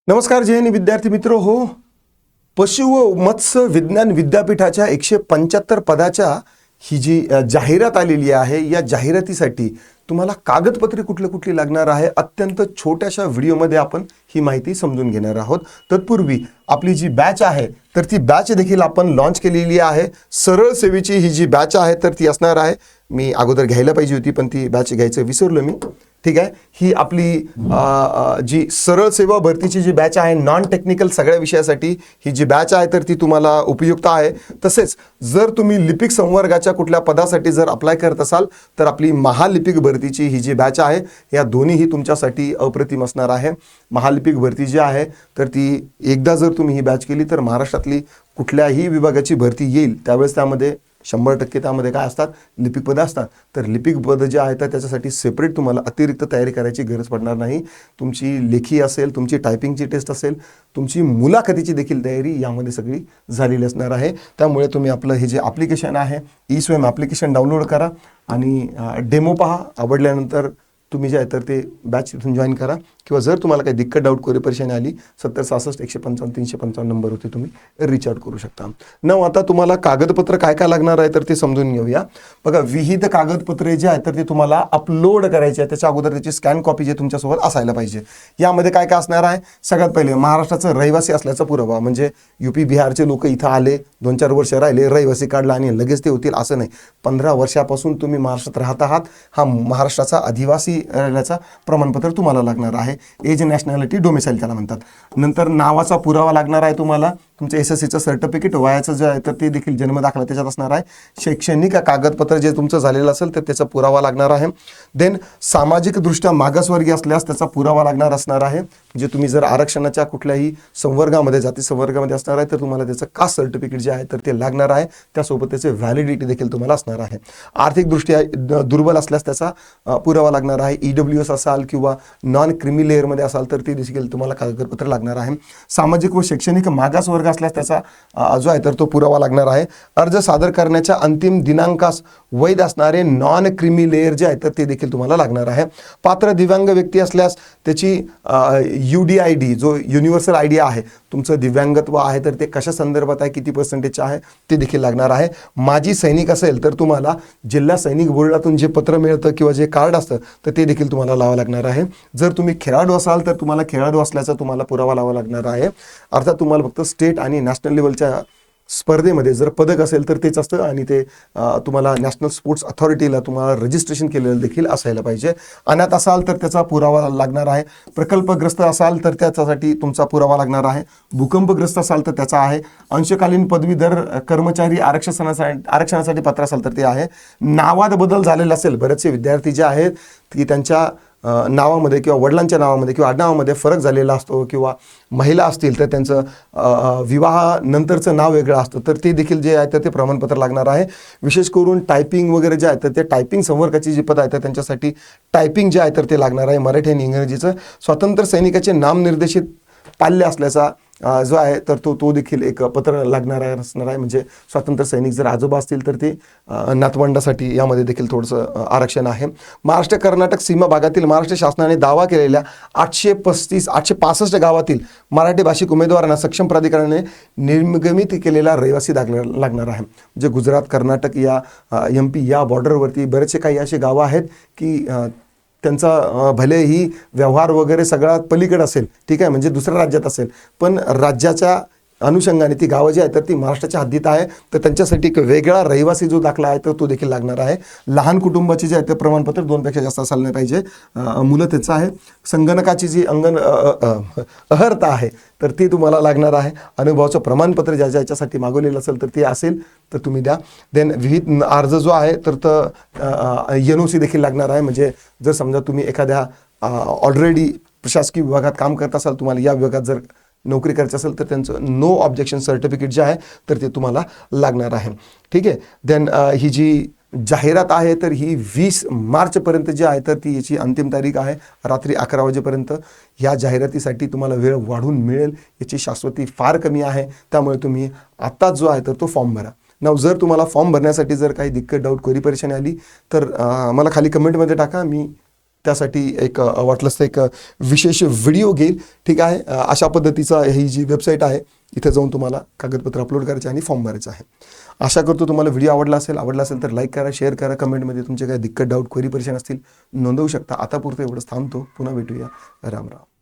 नमस्कार जय हिंद विद्यार्थी मित्र हो. पशु व मत्स्य विज्ञान विद्यापीठाच्या 175 पदाच्या ही जी जाहिरात आलेली आहे, या जाहिरातीसाठी तुम्हाला कागदपत्रे कुठली लागणार आहे, अत्यंत छोट्याशा व्हिडिओमध्ये आपण ही माहिती समजून घेणार आहोत. तत्पूर्वी आपली जी बॅच आहे तर ती बॅच देखील आपण लॉन्च केलेली आहे. सरळ सेवेची ही जी बॅच आहे तर ती असणार आहे. मी अगोदर घ्यायला पाहिजे होती पण ती बॅच घ्यायचं विसरलो मी. ठीक आहे, ही आपली जी सरळ सेवा भरतीची जी बॅच आहे, नॉन टेक्निकल सगळ्या विषयासाठी ही जी बॅच आहे तर ती तुम्हाला उपयुक्त आहे. तसेच जर तुम्ही लिपिक संवर्गाच्या कुठल्या पदासाठी जर अप्लाय करत असाल तर आपली महालिपिक भरतीची ही जी बॅच आहे, या दोन्हीही तुमच्यासाठी अप्रतिम असणार आहे. महालिपिक भरती जी आहे तर ती एकदा जर तुम्ही ही बॅच केली तर महाराष्ट्रातली कुठल्याही विभागाची भरती येईल त्यावेळेस त्यामध्ये 100% त्यामध्ये काय असतात, लिपिक पदं असतात. तर लिपिक पदं जे आहेत तर त्याच्यासाठी सेपरेट तुम्हाला अतिरिक्त तयारी करायची गरज पडणार नाही. तुमची लेखी असेल, तुमची टायपिंगची टेस्ट असेल, तुमची मुलाखतीची देखील तयारी यामध्ये सगळी झालेली असणार आहे. त्यामुळे तुम्ही आपलं हे जे ॲप्लिकेशन आहे, ई-स्वयं ॲप्लिकेशन डाउनलोड करा आणि डेमो पहा. आवडल्यानंतर तुम्ही जे आहे तर ते बॅच इथून जॉईन करा. किंवा जर तुम्हाला काही दिक्कत, डाऊट, कोरी परेशानी आली 7066-155-355 नंबरवरती तुम्ही रिच आउट करू शकता. आता तुम्हाला कागदपत्र काय काय लागणार आहे तर ते समजून घेऊया. बघा, विविध कागदपत्रे जे आहेत तर ते तुम्हाला अपलोड करायचे आहे. त्याच्या अगोदर त्याची स्कॅन कॉपी जे तुमच्यासोबत असायला पाहिजे. यामध्ये काय काय असणार आहे, सगळ्यात पहिले महाराष्ट्राचं रहिवासी असल्याचा पुरावा, म्हणजे युपी बिहारचे लोक इथं आले, 2-4 वर्ष राहिले, रहिवासी काढला आणि लगेच ते होतील असं नाही. 15 वर्षापासून तुम्ही महाराष्ट्रात राहत आहात, हा महाराष्ट्राचा अधिवासी राहिल्याचा प्रमाणपत्र तुम्हाला लागणार आहे. एज नॅशनॅलिटी डोमिसाईल त्याला म्हणतात. नंतर नावाचा पुरावा लागणार आहे तुम्हाला. तुमचं SSCचं सर्टिफिकेट, वयाचं जे आहे तर ते देखील जन्म दाखला त्याच्यात असणार आहे. शैक्षणिक कागदपत्र जे तुमचं झालेलं असेल तर त्याचा पुरावा लागणार आहे. देन सामाजिकदृष्ट्या मागासवर्गीय असल्यास त्याचा पुरावा असणार आहे. म्हणजे तुम्ही जर आरक्षणाच्या कुठल्याही संवर्गामध्ये, जाती संवर्गामध्ये असणार आहे तर तुम्हाला त्याचं कास्ट सर्टिफिकेट जे आहे तर ते लागणार आहे. त्यासोबत त्याचे व्हॅलिडिटी देखील तुम्हाला असणार आहे. आर्थिकदृष्ट्या दुर्बल असल्यास त्याचा पुरावा लागणार आहे. EWS असाल किंवा नॉन क्रिमी लेअरमध्ये असाल तर ते देखील तुम्हाला कागदपत्र लागणार आहे. सामाजिक व शैक्षणिक मागासवर्ग असल्यास त्याचा जो आहे तर तो पुरावा लागणार आहे. अर्ज सादर करण्याच्या अंतिम दिनांकास वैध असणारे नॉन क्रिमी लेअर जे आहे तर ते देखील तुम्हाला लागणार आहे. पात्र दिव्यांग व्यक्ती असल्यास त्याची UDID जो युनिव्हर्सल आयडी आहे, तुमचं दिव्यांगत्व आहे तर ते कशा संदर्भात आहे, किती % आहे ते देखील लागणार आहे. माजी सैनिक असेल तर तुम्हाला जिल्हा सैनिक बोर्डातून जे पत्र मिळतं किंवा जे कार्ड असतं तर ते देखील तुम्हाला लावावं लागणार आहे. जर तुम्ही खेळाडू असाल तर तुम्हाला खेळाडू असल्याचा तुम्हाला पुरावा लावावा लागणार आहे. अर्थात तुम्हाला फक्त स्टेट आणि नॅशनल लेवलच्या स्पर्धेमध्ये जर पदक असेल तर तेच असतं आणि ते तुम्हाला नॅशनल स्पोर्ट्स अथॉरिटीला तुम्हाला रजिस्ट्रेशन केलेलं देखील असायला पाहिजे. अनाथ असाल तर त्याचा पुरावा लागणार आहे. प्रकल्पग्रस्त असाल तर त्याच्यासाठी तुमचा पुरावा लागणार आहे. भूकंपग्रस्त असाल तर त्याचा आहे. अंशकालीन पदवीधर कर्मचारी आरक्षणासाठी पात्र असाल तर ते आहे. नावात बदल झालेला असेल, बरेचसे विद्यार्थी जे आहेत की त्यांच्या नावामध्ये किंवा वडिलांच्या नावामध्ये किंवा आडनावामध्ये फरक झालेला असतो, किंवा महिला असतील तर त्यांचं विवाहानंतरचं नाव वेगळं असतं तर ते देखील जे आहे तर ते प्रमाणपत्र लागणार आहे. विशेष करून टायपिंग वगैरे जे आहे तर ते टायपिंग संवर्गाची जी पदं आहेत तर त्यांच्यासाठी टायपिंग जे आहे तर ते लागणार आहे, मराठी आणि इंग्रजीचं. स्वातंत्र्य सैनिकाचे नामनिर्देशित पाल्य असल्याचा जो आहे तर तो देखील एक पत्र लागणार असणार आहे. म्हणजे स्वातंत्र्य सैनिक जर आजोबा असतील तर ते नातवंडासाठी यामध्ये देखील थोडंसं आरक्षण आहे. महाराष्ट्र कर्नाटक सीमा भागातील महाराष्ट्र शासनाने दावा केलेल्या 865 गावातील मराठी भाषिक उमेदवारांना सक्षम प्राधिकरणाने निर्गमित केलेला रहिवासी दाखला लागणार आहे. म्हणजे गुजरात, कर्नाटक या MP या बॉर्डरवरती बरेचसे काही असे गावं आहेत की त्यांचा भलेही व्यवहार वगैरे सगळ्यात पलीकडे असेल, ठीक आहे, म्हणजे दुसऱ्या राज्यात असेल, पण राज्याच्या अनुषंगाने ती गावं जी आहेत तर ती महाराष्ट्राच्या हद्दीत आहे तर त्यांच्यासाठी एक वेगळा रहिवासी जो दाखला आहे तर तो देखील लागणार आहे. लहान कुटुंबाचे जे आहे ते प्रमाणपत्र 2 पेक्षा जास्त असायला नाही पाहिजे, मुलं त्याचं आहे. संगणकाची जी अर्हता आहे तर ती तुम्हाला लागणार आहे. अनुभवाचं प्रमाणपत्र ज्याच्यासाठी मागवलेलं असेल तर ते असेल तर तुम्ही द्या. देन विहित अर्ज जो आहे तर NOC देखील लागणार आहे. म्हणजे जर समजा तुम्ही एखाद्या ऑलरेडी प्रशासकीय विभागात काम करत असाल, तुम्हाला या विभागात जर नोकरी करायची असेल तर त्यांचं नो ऑब्जेक्शन सर्टिफिकेट जे आहे तर ते तुम्हाला लागणार आहे. ठीक आहे. देन ही जी जाहिरात आहे तर ही 20 मार्चपर्यंत जी आहे तर ती याची अंतिम तारीख आहे, रात्री 11 वाजेपर्यंत. ह्या जाहिरातीसाठी तुम्हाला वेळ वाढून मिळेल याची शाश्वती फार कमी आहे. त्यामुळे तुम्ही आत्ताच जो आहे तर तो फॉर्म भरा. जर तुम्हाला फॉर्म भरण्यासाठी जर काही दिक्कत, डाऊट, कोरी परेशानी आली तर मला खाली कमेंटमध्ये टाका. मी त्यासाठी एक वाटलंच तर एक विशेष व्हिडिओ घेईल. ठीक आहे. अशा पद्धतीचा ही जी वेबसाईट आहे इथे जाऊन तुम्हाला कागदपत्र अपलोड करायचे आणि फॉर्म भरायचा आहे. आशा करतो तुम्हाला व्हिडिओ आवडला असेल तर लाईक करा, शेअर करा, कमेंटमध्ये तुमचे काही दिक्कत, डाऊट, क्वेरी, परेशान असतील नोंदवू शकता. आता पुरतं एवढंच थांबतो. पुन्हा भेटूया. राम राम.